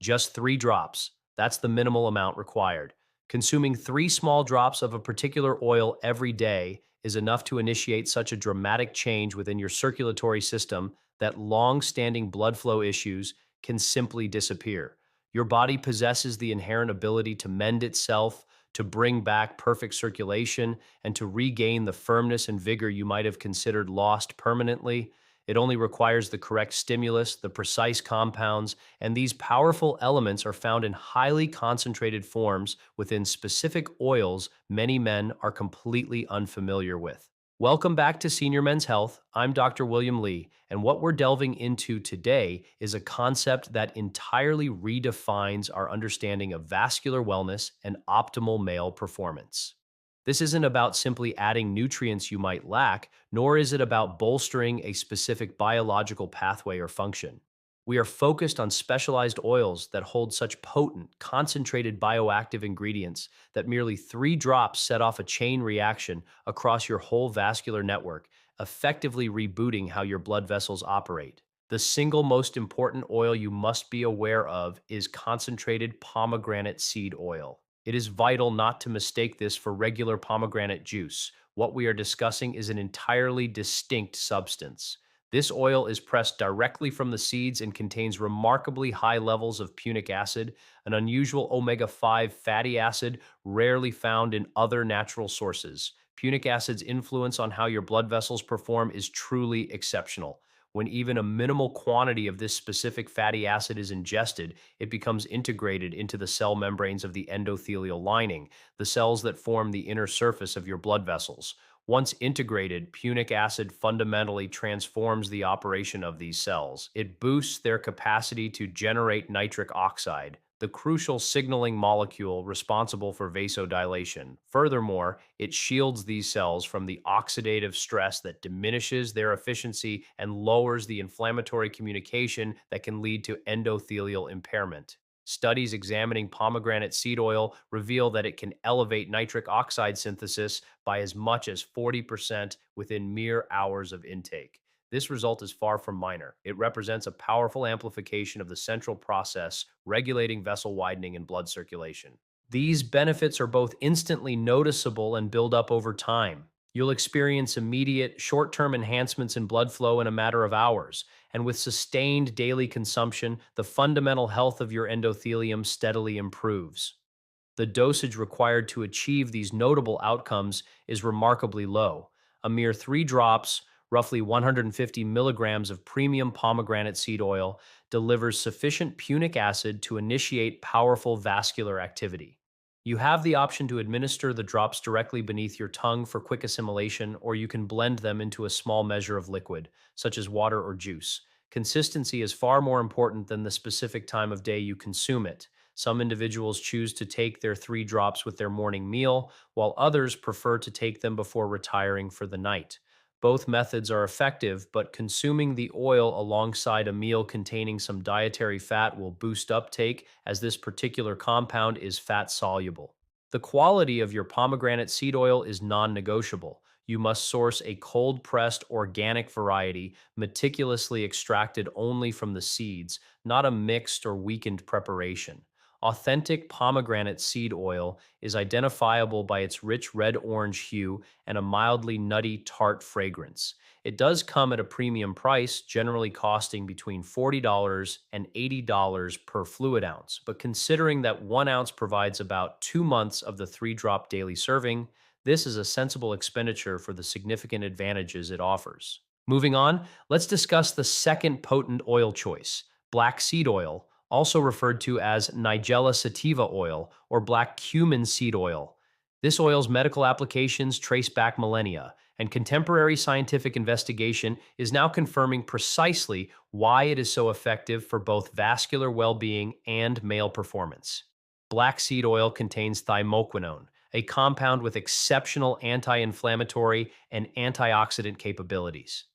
Just 3 drops. That's the minimal amount required. Consuming 3 small drops of a particular oil every day is enough to initiate such a dramatic change within your circulatory system that long-standing blood flow issues can simply disappear. Your body possesses the inherent ability to mend itself, to bring back perfect circulation, and to regain the firmness and vigor you might have considered lost permanently. It only requires the correct stimulus, the precise compounds, and these powerful elements are found in highly concentrated forms within specific oils many men are completely unfamiliar with. Welcome back to Senior Men's Health. I'm Dr. William Lee, and what we're delving into today is a concept that entirely redefines our understanding of vascular wellness and optimal male performance. This isn't about simply adding nutrients you might lack, nor is it about bolstering a specific biological pathway or function. We are focused on specialized oils that hold such potent, concentrated bioactive ingredients that merely 3 drops set off a chain reaction across your whole vascular network, effectively rebooting how your blood vessels operate. The single most important oil you must be aware of is concentrated pomegranate seed oil. It is vital not to mistake this for regular pomegranate juice. What we are discussing is an entirely distinct substance. This oil is pressed directly from the seeds and contains remarkably high levels of punic acid, an unusual omega-5 fatty acid rarely found in other natural sources. Punic acid's influence on how your blood vessels perform is truly exceptional. When even a minimal quantity of this specific fatty acid is ingested, it becomes integrated into the cell membranes of the endothelial lining, the cells that form the inner surface of your blood vessels. Once integrated, punic acid fundamentally transforms the operation of these cells. It boosts their capacity to generate nitric oxide, the crucial signaling molecule responsible for vasodilation. Furthermore, it shields these cells from the oxidative stress that diminishes their efficiency and lowers the inflammatory communication that can lead to endothelial impairment. Studies examining pomegranate seed oil reveal that it can elevate nitric oxide synthesis by as much as 40% within mere hours of intake. This result is far from minor. It represents a powerful amplification of the central process regulating vessel widening and blood circulation. These benefits are both instantly noticeable and build up over time. You'll experience immediate, short term enhancements in blood flow in a matter of hours, and with sustained daily consumption, the fundamental health of your endothelium steadily improves. The dosage required to achieve these notable outcomes is remarkably low. A mere 3 drops, roughly 150 milligrams of premium pomegranate seed oil, delivers sufficient punic acid to initiate powerful vascular activity. You have the option to administer the drops directly beneath your tongue for quick assimilation, or you can blend them into a small measure of liquid, such as water or juice. Consistency is far more important than the specific time of day you consume it. Some individuals choose to take their 3 drops with their morning meal, while others prefer to take them before retiring for the night. Both methods are effective, but consuming the oil alongside a meal containing some dietary fat will boost uptake, as this particular compound is fat soluble. The quality of your pomegranate seed oil is non negotiable. You must source a cold pressed organic variety, meticulously extracted only from the seeds, not a mixed or weakened preparation. Authentic pomegranate seed oil is identifiable by its rich red-orange hue and a mildly nutty tart fragrance. It does come at a premium price, generally costing between $40 and $80 per fluid ounce. But considering that 1 ounce provides about 2 months of the 3 drop daily serving, this is a sensible expenditure for the significant advantages it offers. Moving on, let's discuss the second potent oil choice, black seed oil, also referred to as Nigella sativa oil or black cumin seed oil. This oil's medical applications trace back millennia, and contemporary scientific investigation is now confirming precisely why it is so effective for both vascular well being and male performance. Black seed oil contains thymoquinone, a compound with exceptional anti inflammatory and antioxidant capabilities.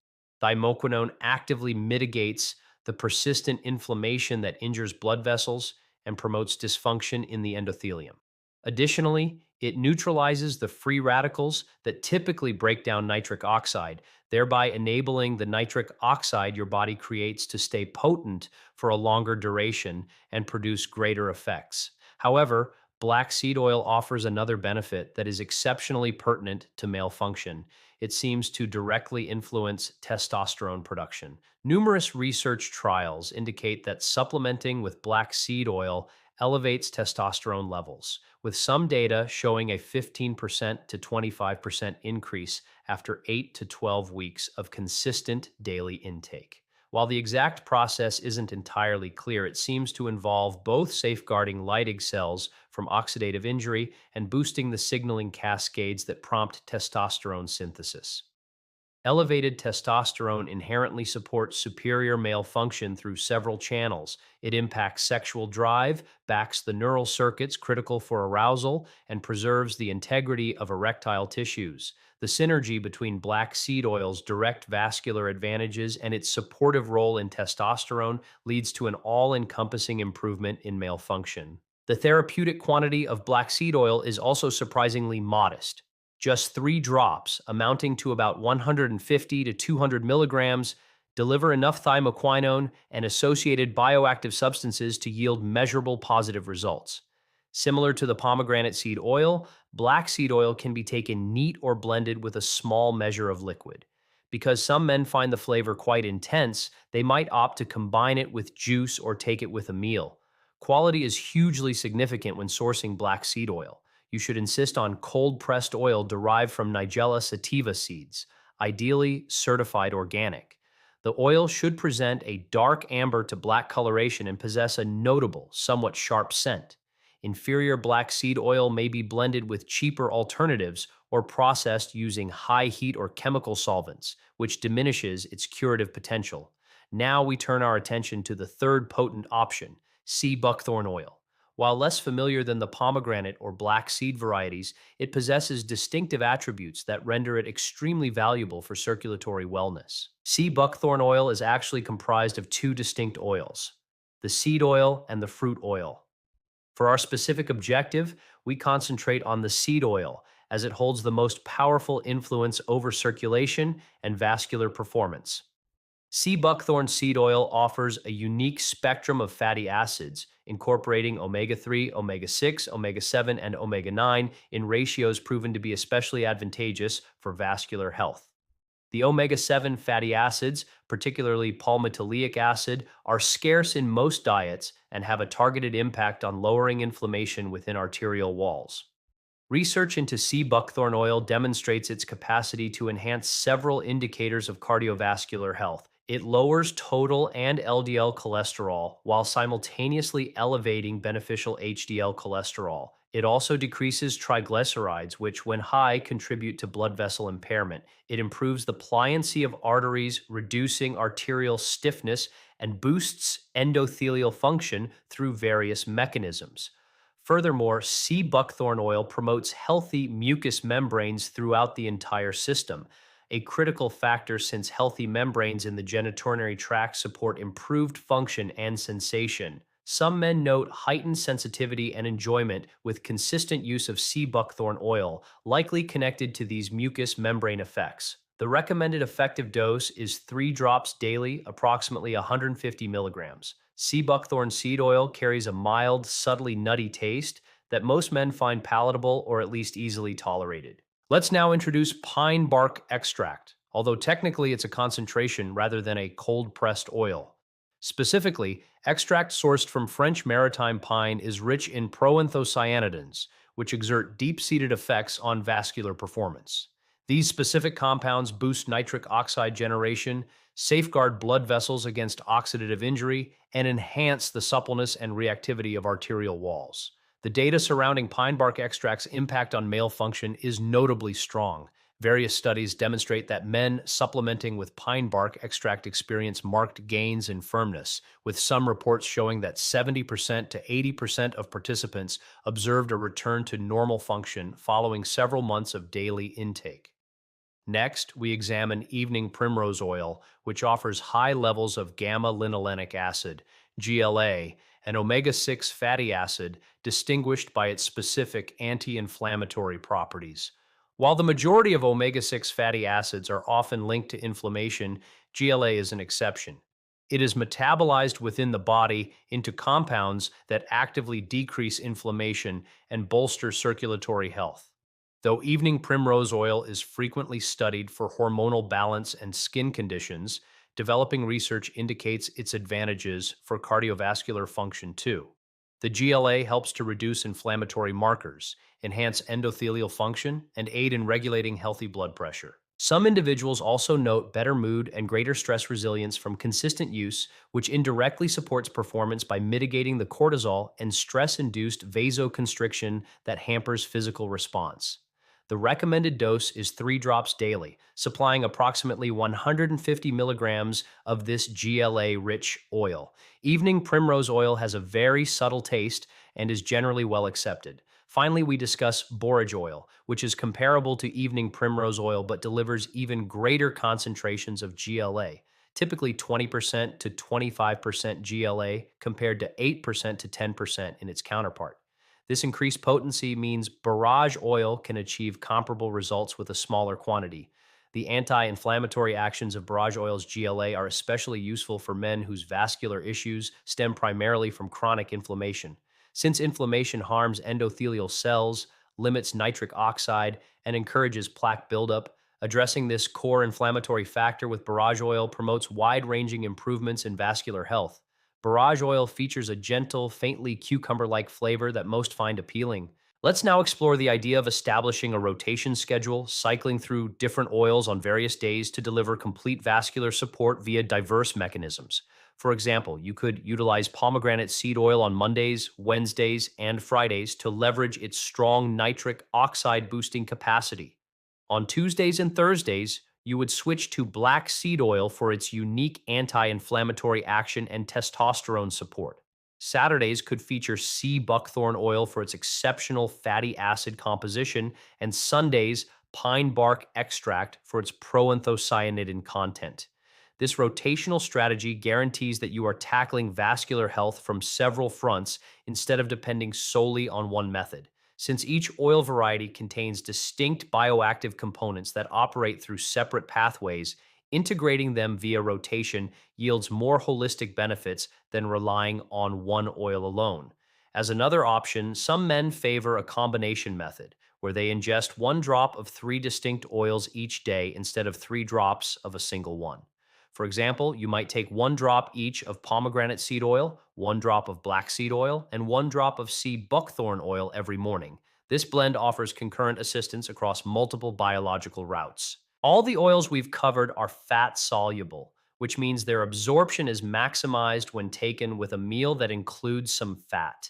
Thymoquinone actively mitigates the persistent inflammation that injures blood vessels and promotes dysfunction in the endothelium. Additionally, It neutralizes the free radicals that typically break down nitric oxide, thereby enabling the nitric oxide your body creates to stay potent for a longer duration and produce greater effects. However, black seed oil offers another benefit that is exceptionally pertinent to male function. It seems to directly influence testosterone production. Numerous research trials indicate that supplementing with black seed oil elevates testosterone levels, with some data showing a 15% to 25% increase after 8 to 12 weeks of consistent daily intake. While the exact process isn't entirely clear, it seems to involve both safeguarding Leydig cells from oxidative injury and boosting the signaling cascades that prompt testosterone synthesis. Elevated testosterone inherently supports superior male function through several channels. It impacts sexual drive, backs the neural circuits critical for arousal, and preserves the integrity of erectile tissues. The synergy between black seed oil's direct vascular advantages and its supportive role in testosterone leads to an all-encompassing improvement in male function. The therapeutic quantity of black seed oil is also surprisingly modest. Just 3 drops, amounting to about 150 to 200 milligrams, deliver enough thymoquinone and associated bioactive substances to yield measurable positive results. Similar to the pomegranate seed oil, black seed oil can be taken neat or blended with a small measure of liquid. Because some men find the flavor quite intense, they might opt to combine it with juice or take it with a meal. Quality is hugely significant when sourcing black seed oil. You should insist on cold-pressed oil derived from Nigella sativa seeds, ideally certified organic. The oil should present a dark amber to black coloration and possess a notable, somewhat sharp scent. Inferior black seed oil may be blended with cheaper alternatives or processed using high heat or chemical solvents, which diminishes its curative potential. Now we turn our attention to the third potent option, sea buckthorn oil. While less familiar than the pomegranate or black seed varieties, it possesses distinctive attributes that render it extremely valuable for circulatory wellness. Sea buckthorn oil is actually comprised of 2 distinct oils, the seed oil and the fruit oil. For our specific objective, we concentrate on the seed oil as it holds the most powerful influence over circulation and vascular performance. Sea buckthorn seed oil offers a unique spectrum of fatty acids, incorporating omega-3, omega-6, omega-7, and omega-9 in ratios proven to be especially advantageous for vascular health. The omega-7 fatty acids, particularly palmitoleic acid, are scarce in most diets and have a targeted impact on lowering inflammation within arterial walls. Research into sea buckthorn oil demonstrates its capacity to enhance several indicators of cardiovascular health. It lowers total and LDL cholesterol while simultaneously elevating beneficial HDL cholesterol. It also decreases triglycerides, which, when high, contribute to blood vessel impairment. It improves the pliancy of arteries, reducing arterial stiffness, and boosts endothelial function through various mechanisms. Furthermore, sea buckthorn oil promotes healthy mucous membranes throughout the entire system, a critical factor since healthy membranes in the genitourinary tract support improved function and sensation. Some men note heightened sensitivity and enjoyment with consistent use of sea buckthorn oil, likely connected to these mucous membrane effects. The recommended effective dose is 3 drops daily, approximately 150 milligrams. Sea buckthorn seed oil carries a mild, subtly nutty taste that most men find palatable or at least easily tolerated. Let's now introduce pine bark extract, although technically it's a concentration rather than a cold-pressed oil. Specifically, extract sourced from French maritime pine is rich in proanthocyanidins, which exert deep-seated effects on vascular performance. These specific compounds boost nitric oxide generation, safeguard blood vessels against oxidative injury, and enhance the suppleness and reactivity of arterial walls. The data surrounding pine bark extract's impact on male function is notably strong. Various studies demonstrate that men supplementing with pine bark extract experience marked gains in firmness, with some reports showing that 70% to 80% of participants observed a return to normal function following several months of daily intake. Next, we examine evening primrose oil, which offers high levels of gamma-linolenic acid, GLA, an omega-6 fatty acid distinguished by its specific anti-inflammatory properties. While the majority of omega-6 fatty acids are often linked to inflammation, GLA is an exception. It is metabolized within the body into compounds that actively decrease inflammation and bolster circulatory health. Though evening primrose oil is frequently studied for hormonal balance and skin conditions, developing research indicates its advantages for cardiovascular function too. The GLA helps to reduce inflammatory markers, enhance endothelial function, and aid in regulating healthy blood pressure. Some individuals also note better mood and greater stress resilience from consistent use, which indirectly supports performance by mitigating the cortisol and stress induced vasoconstriction that hampers physical response. The recommended dose is 3 drops daily, supplying approximately 150 milligrams of this GLA rich oil. Evening primrose oil has a very subtle taste and is generally well accepted. Finally, we discuss borage oil, which is comparable to evening primrose oil but delivers even greater concentrations of GLA, typically 20% to 25% GLA compared to 8% to 10% in its counterpart. This increased potency means borage oil can achieve comparable results with a smaller quantity. The anti inflammatory actions of borage oil's GLA are especially useful for men whose vascular issues stem primarily from chronic inflammation. Since inflammation harms endothelial cells, limits nitric oxide, and encourages plaque buildup, addressing this core inflammatory factor with borage oil promotes wide ranging improvements in vascular health. Borage oil features a gentle, faintly cucumber like flavor that most find appealing. Let's now explore the idea of establishing a rotation schedule, cycling through different oils on various days to deliver complete vascular support via diverse mechanisms. For example, you could utilize pomegranate seed oil on Mondays, Wednesdays, and Fridays to leverage its strong nitric oxide boosting capacity. On Tuesdays and Thursdays, you would switch to black seed oil for its unique anti inflammatory action and testosterone support. Saturdays could feature sea buckthorn oil for its exceptional fatty acid composition, and Sundays, pine bark extract for its proanthocyanidin content. This rotational strategy guarantees that you are tackling vascular health from several fronts instead of depending solely on one method. Since each oil variety contains distinct bioactive components that operate through separate pathways, integrating them via rotation yields more holistic benefits than relying on one oil alone. As another option, some men favor a combination method, where they ingest 1 drop of 3 distinct oils each day instead of 3 drops of a single one. For example, you might take 1 drop each of pomegranate seed oil, 1 drop of black seed oil, and 1 drop of sea buckthorn oil every morning. This blend offers concurrent assistance across multiple biological routes. All the oils we've covered are fat soluble, which means their absorption is maximized when taken with a meal that includes some fat.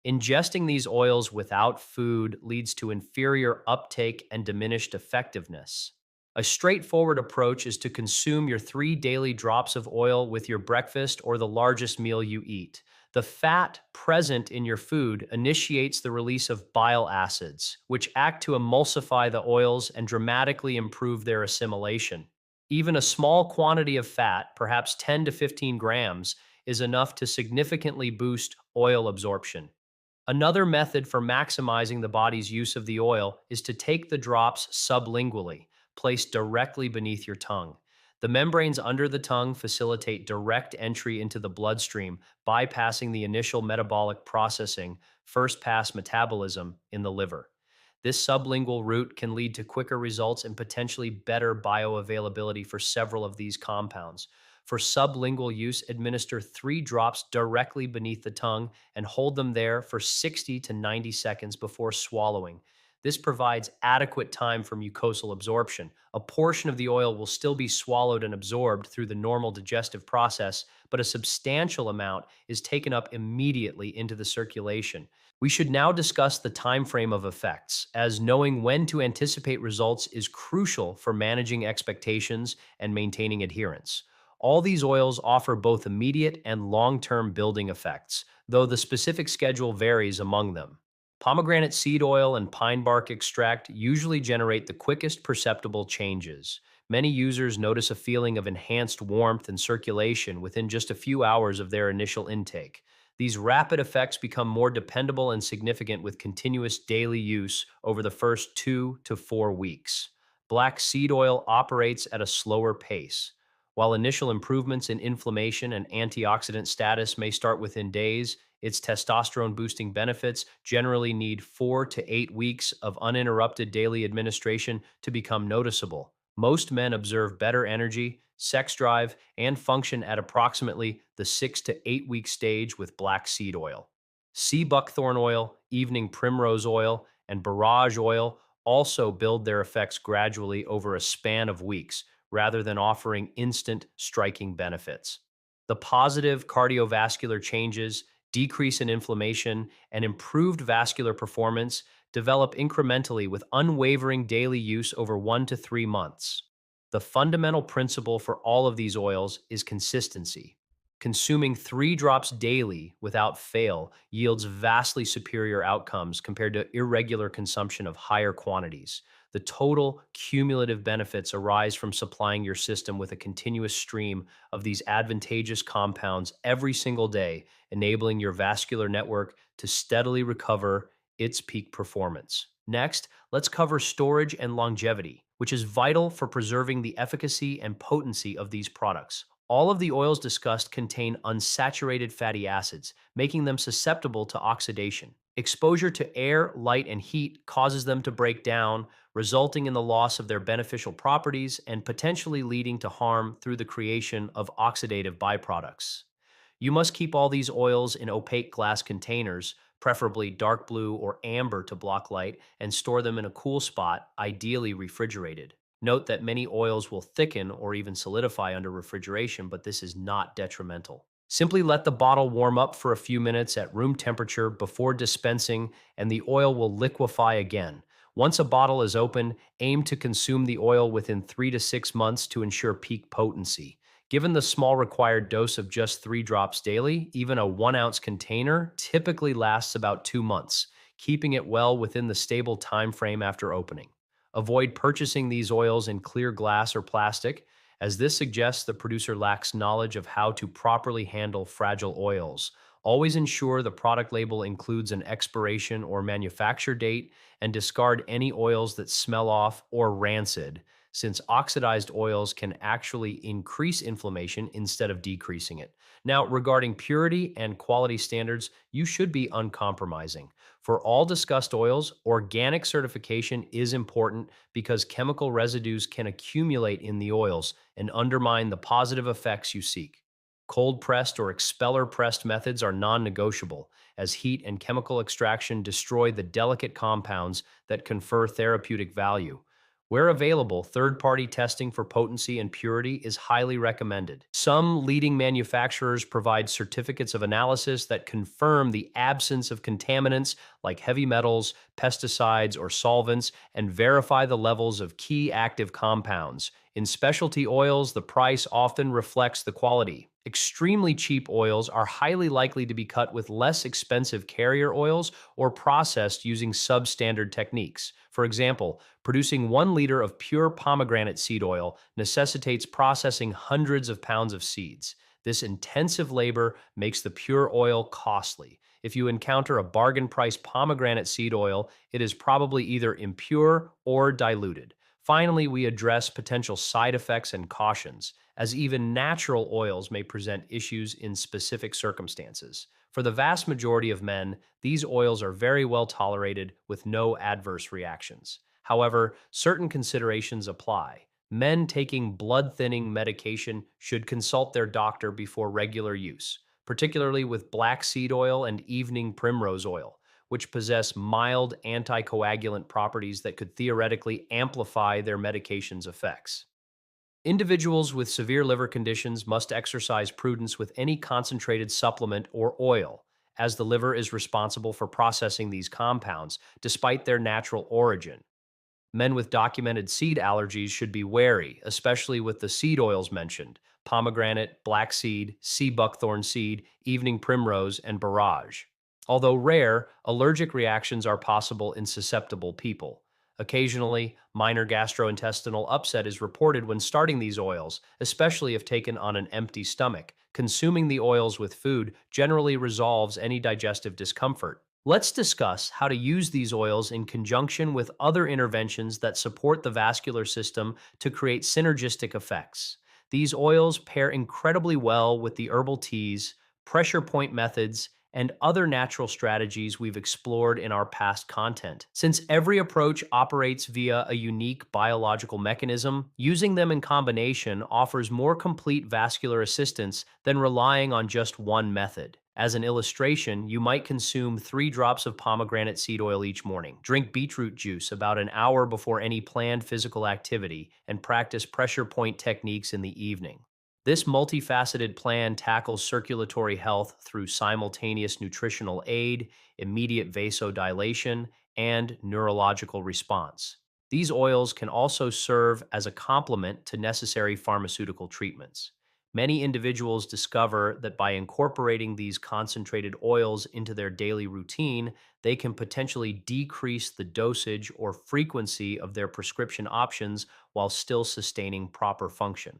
Ingesting these oils without food leads to inferior uptake and diminished effectiveness. A straightforward approach is to consume your 3 daily drops of oil with your breakfast or the largest meal you eat. The fat present in your food initiates the release of bile acids, which act to emulsify the oils and dramatically improve their assimilation. Even a small quantity of fat, perhaps 10 to 15 grams, is enough to significantly boost oil absorption. Another method for maximizing the body's use of the oil is to take the drops sublingually, placed directly beneath your tongue. The membranes under the tongue facilitate direct entry into the bloodstream, bypassing the initial metabolic processing, first pass metabolism in the liver. This sublingual route can lead to quicker results and potentially better bioavailability for several of these compounds. For sublingual use, administer 3 drops directly beneath the tongue and hold them there for 60 to 90 seconds before swallowing. This provides adequate time for mucosal absorption. A portion of the oil will still be swallowed and absorbed through the normal digestive process, but a substantial amount is taken up immediately into the circulation. We should now discuss the time frame of effects, as knowing when to anticipate results is crucial for managing expectations and maintaining adherence. All these oils offer both immediate and long-term building effects, though the specific schedule varies among them. Pomegranate seed oil and pine bark extract usually generate the quickest perceptible changes. Many users notice a feeling of enhanced warmth and circulation within just a few hours of their initial intake. These rapid effects become more dependable and significant with continuous daily use over the first 2 to 4 weeks. Black seed oil operates at a slower pace. While initial improvements in inflammation and antioxidant status may start within days, its testosterone boosting benefits generally need 4 to 8 weeks of uninterrupted daily administration to become noticeable. Most men observe better energy, sex drive, and function at approximately the 6 to 8 week stage with black seed oil. Sea buckthorn oil, evening primrose oil, and borage oil also build their effects gradually over a span of weeks rather than offering instant striking benefits. The positive cardiovascular changes, decrease in inflammation, and improved vascular performance develop incrementally with unwavering daily use over 1 to 3 months. The fundamental principle for all of these oils is consistency. Consuming 3 drops daily without fail yields vastly superior outcomes compared to irregular consumption of higher quantities. The total cumulative benefits arise from supplying your system with a continuous stream of these advantageous compounds every single day, enabling your vascular network to steadily recover its peak performance. Next, let's cover storage and longevity, which is vital for preserving the efficacy and potency of these products. All of the oils discussed contain unsaturated fatty acids, making them susceptible to oxidation. Exposure to air, light, and heat causes them to break down, resulting in the loss of their beneficial properties and potentially leading to harm through the creation of oxidative byproducts. You must keep all these oils in opaque glass containers, preferably dark blue or amber to block light, and store them in a cool spot, ideally refrigerated. Note that many oils will thicken or even solidify under refrigeration, but this is not detrimental. Simply let the bottle warm up for a few minutes at room temperature before dispensing, and the oil will liquefy again. Once a bottle is open, aim to consume the oil within 3 to 6 months to ensure peak potency. Given the small required dose of just 3 drops daily, even a 1 ounce container typically lasts about 2 months, keeping it well within the stable time frame after opening. Avoid purchasing these oils in clear glass or plastic, as this suggests the producer lacks knowledge of how to properly handle fragile oils. Always ensure the product label includes an expiration or manufacture date, and discard any oils that smell off or rancid, since oxidized oils can actually increase inflammation instead of decreasing it. Now, regarding purity and quality standards, you should be uncompromising. For all discussed oils, organic certification is important because chemical residues can accumulate in the oils and undermine the positive effects you seek. Cold pressed or expeller pressed methods are non negotiable, as heat and chemical extraction destroy the delicate compounds that confer therapeutic value. Where available, third party testing for potency and purity is highly recommended. Some leading manufacturers provide certificates of analysis that confirm the absence of contaminants like heavy metals, pesticides, or solvents, and verify the levels of key active compounds. In specialty oils, the price often reflects the quality. Extremely cheap oils are highly likely to be cut with less expensive carrier oils or processed using substandard techniques. For example, producing 1 liter of pure pomegranate seed oil necessitates processing hundreds of pounds of seeds. This intensive labor makes the pure oil costly. If you encounter a bargain price pomegranate seed oil, it is probably either impure or diluted. Finally, we address potential side effects and cautions, as even natural oils may present issues in specific circumstances. For the vast majority of men, these oils are very well tolerated with no adverse reactions. However, certain considerations apply. Men taking blood thinning medication should consult their doctor before regular use, particularly with black seed oil and evening primrose oil, which possess mild anticoagulant properties that could theoretically amplify their medication's effects. Individuals with severe liver conditions must exercise prudence with any concentrated supplement or oil, as the liver is responsible for processing these compounds despite their natural origin. Men with documented seed allergies should be wary, especially with the seed oils mentioned: pomegranate, black seed, sea buckthorn seed, evening primrose, and borage. Although rare, allergic reactions are possible in susceptible people. Occasionally, minor gastrointestinal upset is reported when starting these oils, especially if taken on an empty stomach, Consuming the oils with food generally resolves any digestive discomfort. Let's discuss how to use these oils in conjunction with other interventions that support the vascular system to create synergistic effects. These oils pair incredibly well with the herbal teas, pressure point methods, and other natural strategies we've explored in our past content. Since every approach operates via a unique biological mechanism, using them in combination offers more complete vascular assistance than relying on just one method. As an illustration, you might consume 3 drops of pomegranate seed oil each morning, drink beetroot juice about an hour before any planned physical activity, and practice pressure point techniques in the evening. This multifaceted plan tackles circulatory health through simultaneous nutritional aid, immediate vasodilation, and neurological response. These oils can also serve as a complement to necessary pharmaceutical treatments. Many individuals discover that by incorporating these concentrated oils into their daily routine, they can potentially decrease the dosage or frequency of their prescription options while still sustaining proper function.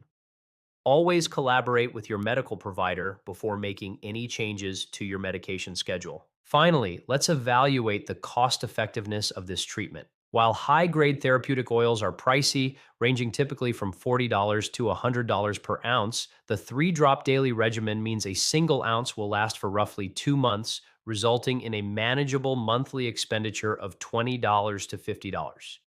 Always collaborate with your medical provider before making any changes to your medication schedule. Finally, let's evaluate the cost effectiveness of this treatment. While high grade therapeutic oils are pricey, ranging typically from $40 to $100 per ounce, the 3 drop daily regimen means a single ounce will last for roughly 2 months, resulting in a manageable monthly expenditure of $20 to $50.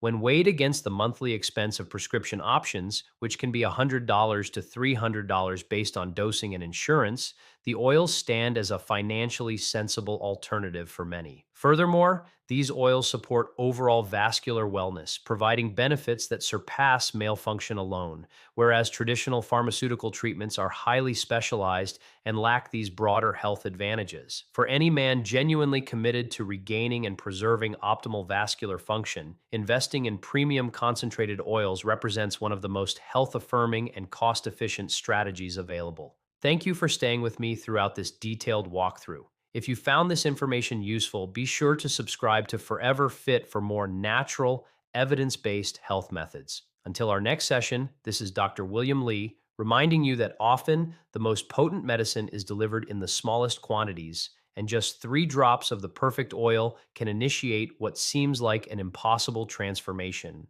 When weighed against the monthly expense of prescription options, which can be $100 to $300 based on dosing and insurance, the oils stand as a financially sensible alternative for many. Furthermore, these oils support overall vascular wellness, providing benefits that surpass male function alone, whereas traditional pharmaceutical treatments are highly specialized and lack these broader health advantages. For any man genuinely committed to regaining and preserving optimal vascular function, investing in premium concentrated oils represents one of the most health affirming and cost efficient strategies available. Thank you for staying with me throughout this detailed walkthrough. If you found this information useful, be sure to subscribe to Forever Fit for more natural, evidence based health methods. Until our next session, this is Dr. William Lee, reminding you that often the most potent medicine is delivered in the smallest quantities, and just 3 drops of the perfect oil can initiate what seems like an impossible transformation.